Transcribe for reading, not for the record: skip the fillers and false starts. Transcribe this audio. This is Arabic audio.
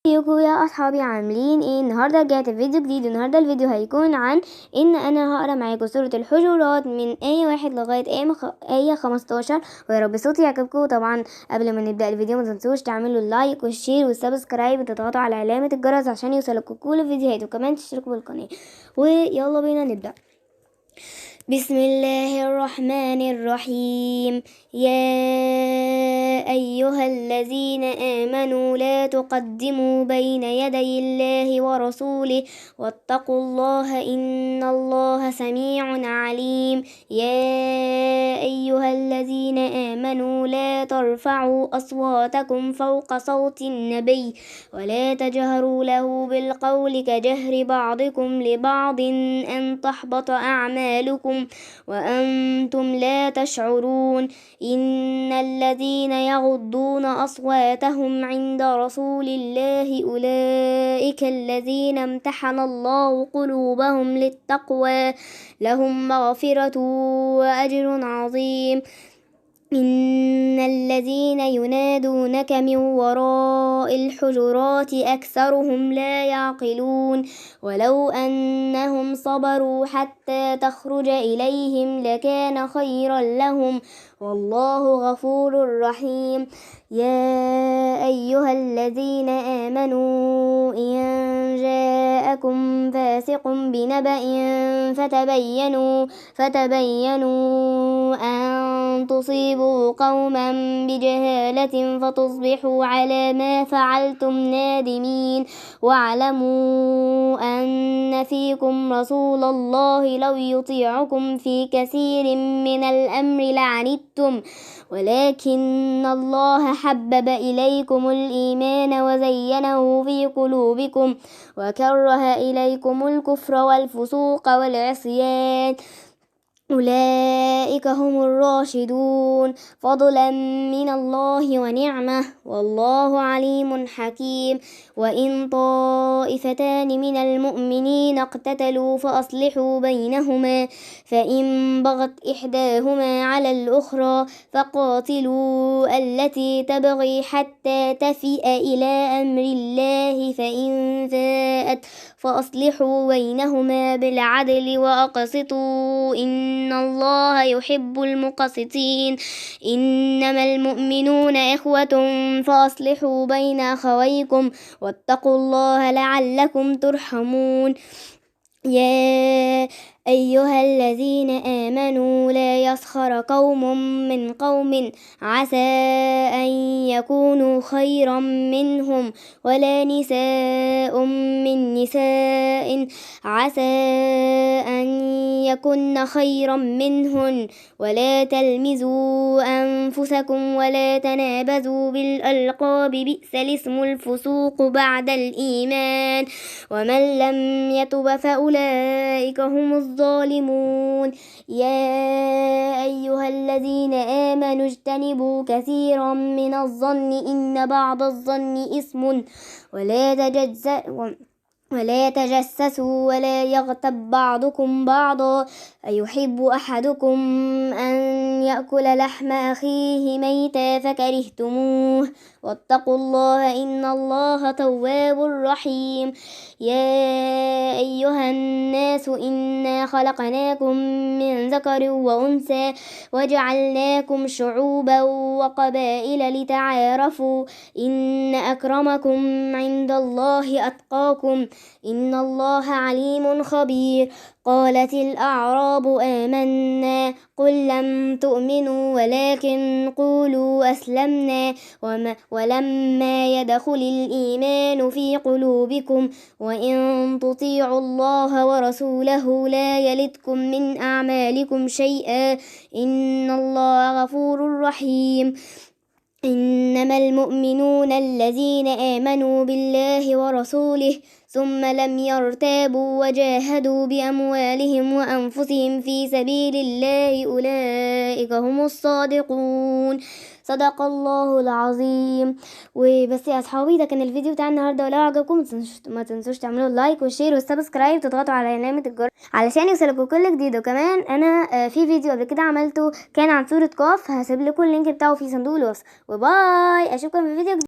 ازيكم يا اصحابي، عاملين ايه؟ النهارده رجعت فيديو جديد. النهارده الفيديو هيكون عن ان انا هقرا معاكم سوره الحجرات من ايه 1 لغايه ايه 15. ويا رب صوتي يعجبكم. طبعا قبل ما نبدا الفيديو ما تنسوش تعملوا اللايك والشير والسبسكرايب وتضغطوا على علامه الجرس عشان يوصلكم كل الفيديوهات، وكمان تشتركوا بالقناه. ويلا بينا نبدا. بسم الله الرحمن الرحيم. يا أيها الذين آمنوا لا تقدموا بين يدي الله ورسوله واتقوا الله إن الله سميع عليم. يا أيها الذين آمنوا لا ترفعوا أصواتكم فوق صوت النبي ولا تجهروا له بالقول كجهر بعضكم لبعض أن تحبط أعمالكم وأنتم لا تشعرون. إن الذين يغضون أصواتهم عند رسول الله أولئك الذين امتحن الله قلوبهم للتقوى لهم مغفرة وأجر عظيم. إن الذين ينادونك من وراء الحجرات أكثرهم لا يعقلون. ولو أنهم صبروا حتى تخرج إليهم لكان خيرا لهم والله غفور رحيم. يا أيها الذين آمنوا إن جاءكم فاسق بنبأ فتبينوا أن تصيبوا قوما بجهالة فتصبحوا على ما فعلتم نادمين. واعلموا أن فيكم رسول الله لو يطيعكم في كثير من الأمر لعنتم ولكن الله حبب إليكم الإيمان وزينه في قلوبكم وكره إليكم الكفر والفسوق والعصيان أولئك هم الراشدون فضلا من الله ونعمة والله عليم حكيم. وإن طائفتان من المؤمنين اقتتلوا فأصلحوا بينهما فإن بغت إحداهما على الأخرى فقاتلوا التي تبغي حتى تفيء إلى أمر الله فإن فاءت فأصلحوا بينهما بالعدل وأقسطوا إن الله يحب المقسطين. إنما المؤمنون إخوة فأصلحوا بين أخويكم واتقوا الله لعلكم ترحمون. يا أيها الذين آمنوا لا يسخر قوم من قوم عسى أن يكونوا خيرا منهم ولا نساء من نساء عسى أن يكن خيرا منهن ولا تلمزوا أنفسكم ولا تنابزوا بالألقاب بئس الاسم الفسوق بعد الإيمان ومن لم يتب فأولئك هم الظالمون. يا أيها الذين آمنوا اجتنبوا كثيرا من الظن إن بعض الظن إثم ولا تجسسوا ولا يغتب بعضكم بعضا أيحب أحدكم أن يأكل لحم أخيه ميتا فكرهتموه واتقوا الله إن الله تواب رحيم. يا أيها الناس إنا خلقناكم من ذكر وأنثى وجعلناكم شعوبا وقبائل لتعارفوا إن أكرمكم عند الله أتقاكم إن الله عليم خبير. قالت الأعراب آمنا قل لم تؤمنوا ولكن قولوا أسلمنا ولما يدخل الإيمان في قلوبكم وإن تطيعوا الله ورسوله لا يلتكم من أعمالكم شيئا إن الله غفور رحيم. إنما المؤمنون الذين آمنوا بالله ورسوله ثم لم يرتابوا وجاهدوا بأموالهم وأنفسهم في سبيل الله أولئك هم الصادقون. صدق الله العظيم. وبس يا اصحابي، ده كان الفيديو بتاع النهارده، ولو عجبكم ما تنسوش تعملوا اللايك والشير والسبسكرايب وتضغطوا على علامه الجرس علشان يوصلكم كل جديد. وكمان انا في فيديو قبل كده عملته كان عن سوره قاف، هسيب لكم اللينك بتاعه في صندوق الوصف. وباي، اشوفكم في فيديو جديد.